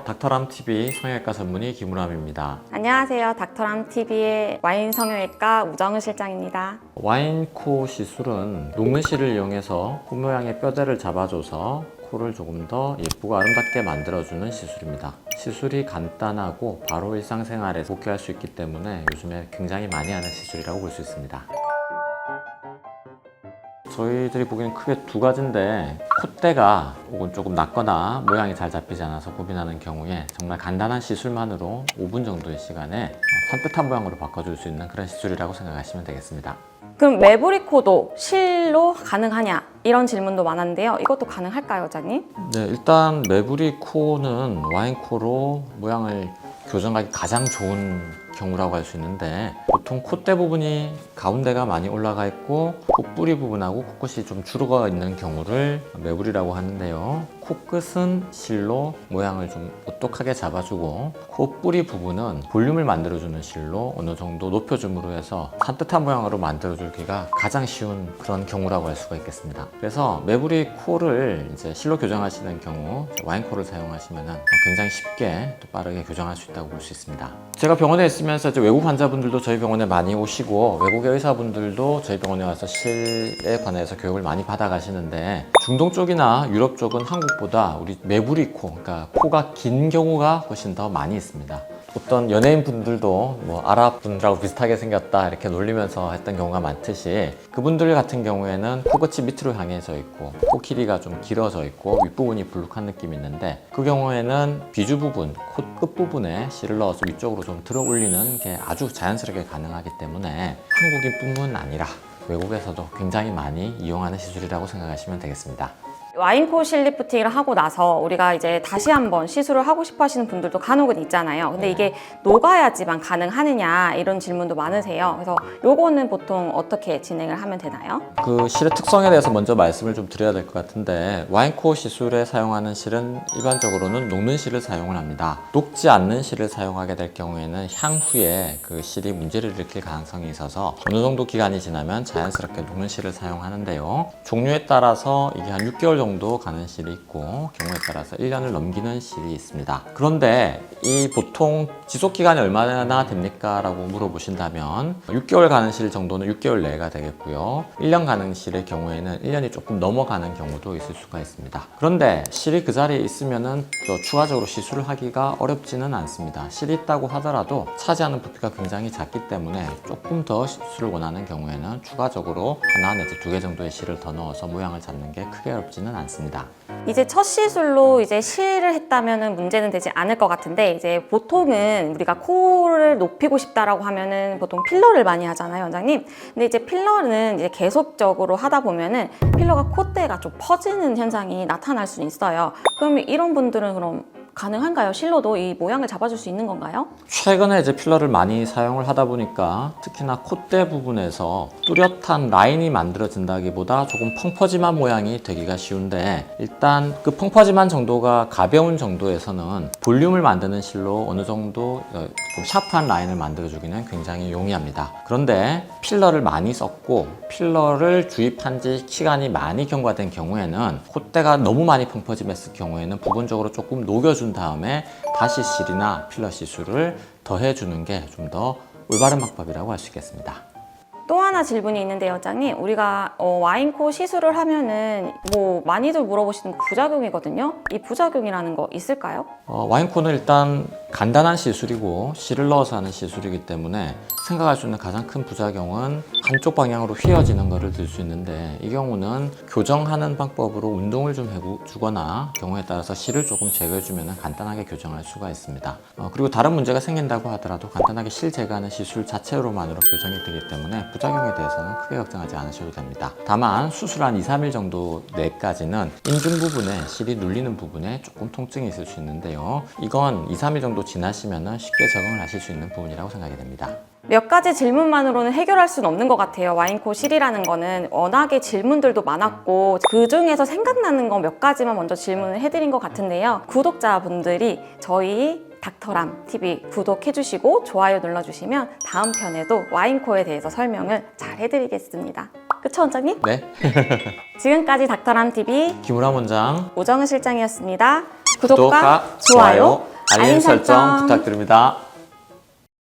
닥터람TV 성형외과 전문의 김우람입니다. 안녕하세요. 닥터람TV의 와인 성형외과 우정은 실장입니다. 와인코 시술은 녹는 실을 이용해서 코 모양의 뼈대를 잡아줘서 코를 조금 더 예쁘고 아름답게 만들어주는 시술입니다. 시술이 간단하고 바로 일상생활에 복귀할 수 있기 때문에 요즘에 굉장히 많이 하는 시술이라고 볼 수 있습니다. 저희들이 보기에는 크게 두 가지인데, 콧대가 혹은 조금 낮거나 모양이 잘 잡히지 않아서 고민하는 경우에 정말 간단한 시술만으로 5분 정도의 시간에 산뜻한 모양으로 바꿔줄 수 있는 그런 시술이라고 생각하시면 되겠습니다. 그럼 매부리코도 실로 가능하냐? 이런 질문도 많았는데요. 이것도 가능할까요, 원장님? 네, 일단 매부리 코는 와인코로 모양을 교정하기 가장 좋은 경우라고 할 수 있는데, 보통 콧대 부분이 가운데가 많이 올라가 있고 콧뿌리 부분하고 코끝이 좀 줄어가 있는 경우를 매부리라고 하는데요. 코끝은 실로 모양을 좀 오똑하게 잡아주고 콧뿌리 부분은 볼륨을 만들어주는 실로 어느 정도 높여줌으로 해서 산뜻한 모양으로 만들어주기가 가장 쉬운 그런 경우라고 할 수가 있겠습니다. 그래서 매부리 코를 이제 실로 교정하시는 경우 와인코를 사용하시면 굉장히 쉽게 또 빠르게 교정할 수 있다고 볼 수 있습니다. 제가 병원에 있으면서 이제 외국 환자분들도 저희 병원에 많이 오시고 외국의 의사분들도 저희 병원에 와서 실에 관해서 교육을 많이 받아 가시는데, 중동 쪽이나 유럽 쪽은 한국보다 우리 매부리 코, 그러니까 코가 긴 경우가 훨씬 더 많이 있습니다. 어떤 연예인 분들도 뭐 아랍 분들하고 비슷하게 생겼다 이렇게 놀리면서 했던 경우가 많듯이, 그분들 같은 경우에는 코끝이 밑으로 향해져 있고 코 길이가 좀 길어져 있고 윗부분이 불룩한 느낌이 있는데, 그 경우에는 비주 부분, 코 끝 부분에 실을 넣어서 위쪽으로 좀 들어 올리는 게 아주 자연스럽게 가능하기 때문에 한국인뿐만 아니라 외국에서도 굉장히 많이 이용하는 시술이라고 생각하시면 되겠습니다. 와인코 실리프팅을 하고 나서 우리가 이제 다시 한번 시술을 하고 싶어 하시는 분들도 간혹은 있잖아요. 근데 이게 녹아야지만 가능하느냐 이런 질문도 많으세요. 그래서 요거는 보통 어떻게 진행을 하면 되나요? 그 실의 특성에 대해서 먼저 말씀을 좀 드려야 될 것 같은데, 와인코 시술에 사용하는 실은 일반적으로는 녹는 실을 사용을 합니다. 녹지 않는 실을 사용하게 될 경우에는 향후에 그 실이 문제를 일으킬 가능성이 있어서 어느 정도 기간이 지나면 자연스럽게 녹는 실을 사용하는데요. 종류에 따라서 이게 한 6개월 정도 가는 실이 있고 경우에 따라서 1년을 넘기는 실이 있습니다. 그런데 이 보통 지속 기간이 얼마나 됩니까? 라고 물어보신다면 6개월 가는 실 정도는 6개월 내가 되겠고요. 1년 가는 실의 경우에는 1년이 조금 넘어가는 경우도 있을 수가 있습니다. 그런데 실이 그 자리에 있으면은 또 추가적으로 시술을 하기가 어렵지는 않습니다. 실이 있다고 하더라도 차지하는 부피가 굉장히 작기 때문에 조금 더 시술을 원하는 경우에는 추가적으로 하나 내지 2개 정도의 실을 더 넣어서 모양을 잡는 게 크게 어렵지는 않습니다. 이제 첫 시술로 이제 실을 했다면은 문제는 되지 않을 것 같은데, 이제 보통은 우리가 코를 높이고 싶다라고 하면은 보통 필러를 많이 하잖아요, 원장님. 근데 이제 필러는 이제 계속적으로 하다 보면은 필러가 콧대가 좀 퍼지는 현상이 나타날 수 있어요. 그럼 이런 분들은 그럼 가능한가요? 실로도 이 모양을 잡아줄 수 있는 건가요? 최근에 이제 필러를 많이 사용을 하다 보니까 특히나 콧대 부분에서 뚜렷한 라인이 만들어진다기보다 조금 펑퍼짐한 모양이 되기가 쉬운데, 일단 그 펑퍼짐한 정도가 가벼운 정도에서는 볼륨을 만드는 실로 어느 정도 좀 샤프한 라인을 만들어주기는 굉장히 용이합니다. 그런데 필러를 많이 썼고 필러를 주입한 지 시간이 많이 경과된 경우에는 콧대가 너무 많이 펑퍼짐했을 경우에는 부분적으로 조금 녹여준 다음에 다시 실이나 필러 시술을 더해주는 게 좀 더 올바른 방법이라고 할 수 있겠습니다. 또 하나 질문이 있는데요, 원장님. 우리가 와인코 시술을 하면은 뭐 많이들 물어보시는 부작용이거든요. 이 부작용이라는 거 있을까요? 와인코는 일단 간단한 시술이고 실을 넣어서 하는 시술이기 때문에 생각할 수 있는 가장 큰 부작용은 한쪽 방향으로 휘어지는 것을 들 수 있는데, 이 경우는 교정하는 방법으로 운동을 좀 해주거나 경우에 따라서 실을 조금 제거해주면 간단하게 교정할 수가 있습니다. 그리고 다른 문제가 생긴다고 하더라도 간단하게 실 제거하는 시술 자체로만으로 교정이 되기 때문에 부작용에 대해서는 크게 걱정하지 않으셔도 됩니다. 다만 수술 한 2-3일 정도 내까지는 인중 부분에 실이 눌리는 부분에 조금 통증이 있을 수 있는데요. 이건 2-3일 정도 지나시면 쉽게 적응을 하실 수 있는 부분이라고 생각이 됩니다. 몇 가지 질문만으로는 해결할 수는 없는 것 같아요. 와인코 실이라는 거는 워낙에 질문들도 많았고 그 중에서 생각나는 거 몇 가지만 먼저 질문을 해드린 것 같은데요. 구독자분들이 저희 닥터람TV 구독해주시고 좋아요 눌러주시면 다음 편에도 와인코에 대해서 설명을 잘 해드리겠습니다. 그쵸, 원장님? 네. 지금까지 닥터람TV 김우람 원장 우정은 실장이었습니다. 구독과 좋아요 알림 설정 부탁드립니다.